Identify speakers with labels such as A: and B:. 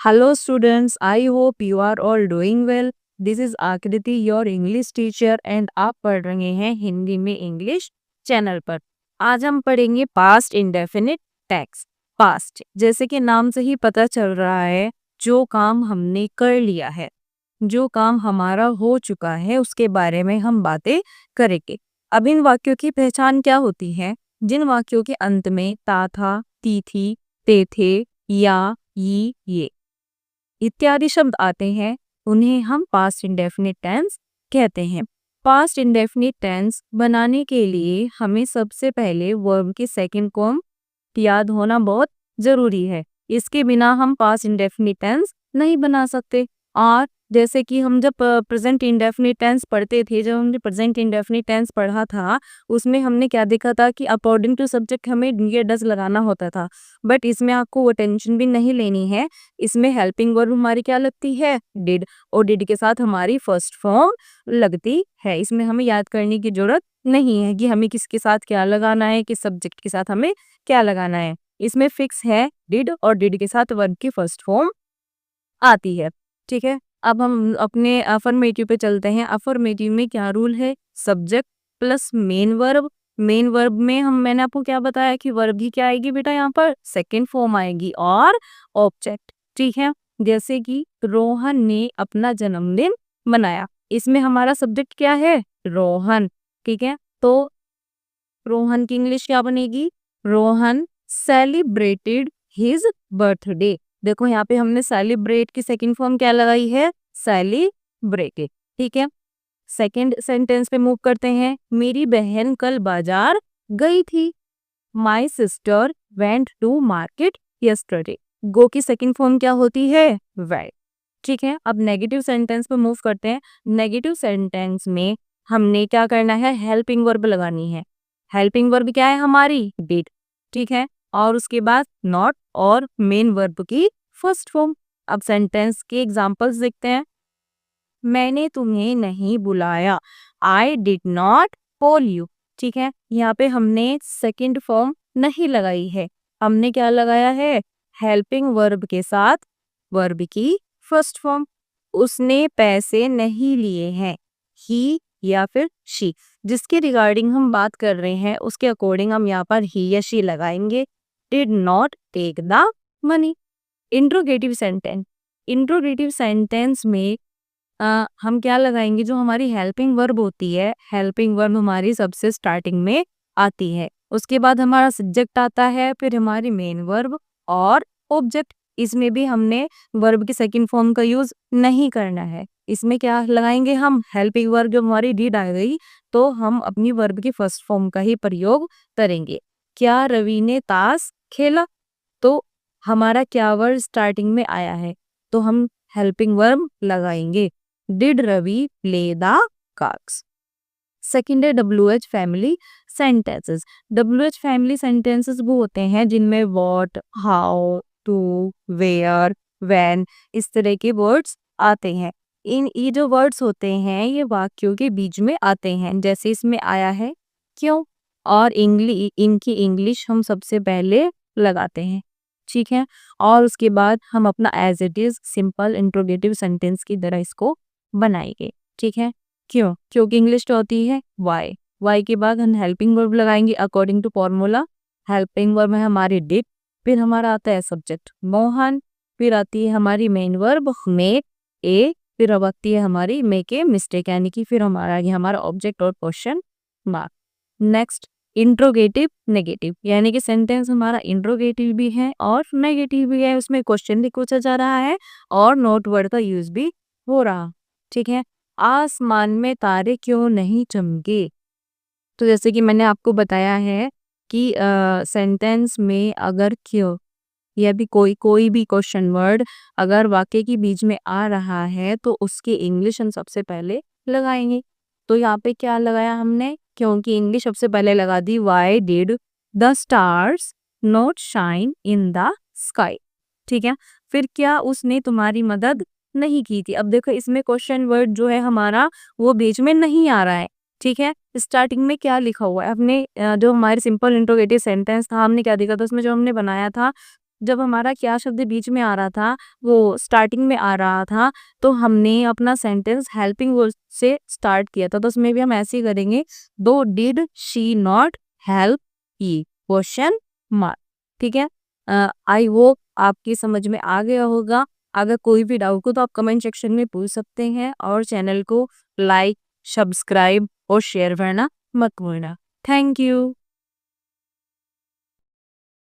A: Hello students, I hope you are all doing well. This is आकृति your English teacher and आप पढ़ रहे हैं हिंदी में इंग्लिश चैनल पर। आज हम पढ़ेंगे पास्ट इंडेफिनिट टेंस। पास्ट जैसे कि नाम से ही पता चल रहा है, जो काम हमने कर लिया है, जो काम हमारा हो चुका है उसके बारे में हम बातें करेंगे। अब इन वाक्यों की पहचान क्या होती है? जिन वाक्यों के अंत में ता था, ती थी, ते थे, या, ये इत्यादि शब्द आते हैं, उन्हें हम पास्ट इंडेफिनिट टेंस कहते हैं। पास्ट इंडेफिनिट टेंस बनाने के लिए हमें सबसे पहले वर्ब के सेकंड फॉर्म याद होना बहुत जरूरी है। इसके बिना हम पास्ट इंडेफिनिट टेंस नहीं बना सकते। और जैसे कि हम जब प्रेजेंट इंडेफिनिट टेंस पढ़ते थे, जब हमने प्रेजेंट इंडेफिनिट टेंस पढ़ा था, उसमें हमने क्या देखा था कि अकॉर्डिंग टू सब्जेक्ट हमें ये डज लगाना होता था। बट इसमें आपको वो टेंशन भी नहीं लेनी है। इसमें हेल्पिंग वर्ब हमारी क्या लगती है? डिड। और डिड के साथ हमारी फर्स्ट फॉर्म लगती है। इसमें हमें याद करने की जरूरत नहीं है कि हमें किसके साथ क्या लगाना है, किस सब्जेक्ट के साथ हमें क्या लगाना है। इसमें फिक्स है डिड, और डिड के साथ वर्ब की फर्स्ट फॉर्म आती है। ठीक है, अब हम अपने अफर्मेटिव पे चलते हैं। अफर्मेटिव में क्या रूल है? Subject plus main verb. Main verb में मैंने आपको क्या बताया कि वर्ब की क्या आएगी बेटा? यहाँ पर सेकंड फॉर्म आएगी और ऑब्जेक्ट। ठीक है, जैसे कि रोहन ने अपना जन्मदिन मनाया, इसमें हमारा सब्जेक्ट क्या है? रोहन। ठीक है, तो रोहन की इंग्लिश क्या बनेगी? Rohan celebrated his birthday. देखो यहाँ पे हमने सेलिब्रेट की सेकंड फॉर्म क्या लगाई है? सेलिब्रेटेड। ठीक है, सेकंड सेंटेंस पे मूव करते हैं। मेरी बहन कल बाजार गई थी। My sister went to market yesterday. Go की सेकंड फॉर्म क्या होती है? वेंट। ठीक है, अब नेगेटिव सेंटेंस पे मूव करते हैं। नेगेटिव सेंटेंस में हमने क्या करना है? हेल्पिंग वर्ब लगानी है। हेल्पिंग वर्ब क्या है हमारी? डिड। ठीक है, और उसके बाद नॉट और मेन वर्ब की फर्स्ट फॉर्म। अब सेंटेंस के एग्जांपल्स देखते हैं। मैंने तुम्हें नहीं बुलाया, I did not call you. ठीक है, यहाँ पे हमने सेकंड फॉर्म नहीं लगाई है, हमने क्या लगाया है? हेल्पिंग वर्ब के साथ वर्ब की फर्स्ट फॉर्म। उसने पैसे नहीं लिए हैं, ही या फिर शी। जिसके रिगार्डिंग हम बात कर रहे हैं उसके अकॉर्डिंग हम यहाँ पर ही या शी लगाएंगे। Did not take the money. Interrogative sentence. Interrogative sentence में हम क्या लगाएंगे? जो हमारी हेल्पिंग वर्ब होती है, हेल्पिंग वर्ब हमारी सबसे स्टार्टिंग में आती है, उसके बाद हमारा सब्जेक्ट आता है, फिर हमारी मेन वर्ब और ऑब्जेक्ट। इसमें भी हमने वर्ब की सेकंड फॉर्म का यूज नहीं करना है। इसमें क्या लगाएंगे हम? हेल्पिंग वर्ब जब हमारी डिड आ गई तो हम अपनी वर्ब की फर्स्ट फॉर्म का ही प्रयोग करेंगे। क्या रवि ने ताश खेला? तो हमारा क्या वर्ड स्टार्टिंग में आया है, तो हम हेल्पिंग वर्ब लगाएंगे। Did Ravi play the cards. Second है WH family sentences. WH family sentences वो होते हैं जिनमें व्हाट, हाउ, टू, वेयर, व्हेन इस तरह के वर्ड्स आते हैं। ये जो वर्ड्स होते हैं ये वाक्यों के बीच में आते हैं। जैसे इसमें आया है क्यों, और इनकी इंग्लिश हम सबसे पहले लगाते हैं। ठीक है, और उसके बाद हम अपना as it is simple interrogative sentence की तरह इसको बनाएंगे। ठीक है, क्यों? क्योंकि इंग्लिश तो होती है वाई। वाई के बाद हम हेल्पिंग वर्ब लगाएंगे according to formula. Helping verb है हमारी डिड, फिर हमारा आता है सब्जेक्ट मोहन, फिर आती है हमारी मेन वर्ब मेक ए, फिर अब आती है हमारी मेक ए मिस्टेक, यानी कि फिर हमारा ये हमारा ऑब्जेक्ट और question mark. Next interrogative negative, यानी कि सेंटेंस हमारा इंट्रोगेटिव भी है और नेगेटिव भी है। उसमें क्वेश्चन भी पूछा जा रहा है और नोट वर्ड का यूज भी हो रहा। ठीक है, आसमान में तारे क्यों नहीं चमके? तो जैसे कि मैंने आपको बताया है कि सेंटेंस में अगर क्यों या भी कोई भी क्वेश्चन वर्ड अगर वाक्य के बीच में आ रहा है तो उसकी इंग्लिश हम सबसे पहले लगाएंगे। तो यहाँ पे क्या लगाया हमने? क्योंकि इंग्लिश सबसे पहले लगा दी। Why did the stars not shine in the sky? ठीक है, फिर क्या उसने तुम्हारी मदद नहीं की थी? अब देखो इसमें क्वेश्चन वर्ड जो है हमारा वो बीच में नहीं आ रहा है। ठीक है, स्टार्टिंग में क्या लिखा हुआ है? अपने जो हमारे सिंपल इंट्रोगेटिव सेंटेंस था हमने क्या देखा था उसमें, जो हमने बनाया था जब हमारा क्या शब्द बीच में आ रहा था, वो स्टार्टिंग में आ रहा था, तो हमने अपना सेंटेंस हेल्पिंग वर्ड से स्टार्ट किया था। तो उसमें भी हम ऐसे ही करेंगे, दो did she not help he, question mark. ठीक है। आई होप आपकी समझ में आ गया होगा। अगर कोई भी डाउट हो तो आप कमेंट सेक्शन में पूछ सकते हैं, और चैनल को लाइक, सब्सक्राइब और शेयर करना मत भूलना। Thank you.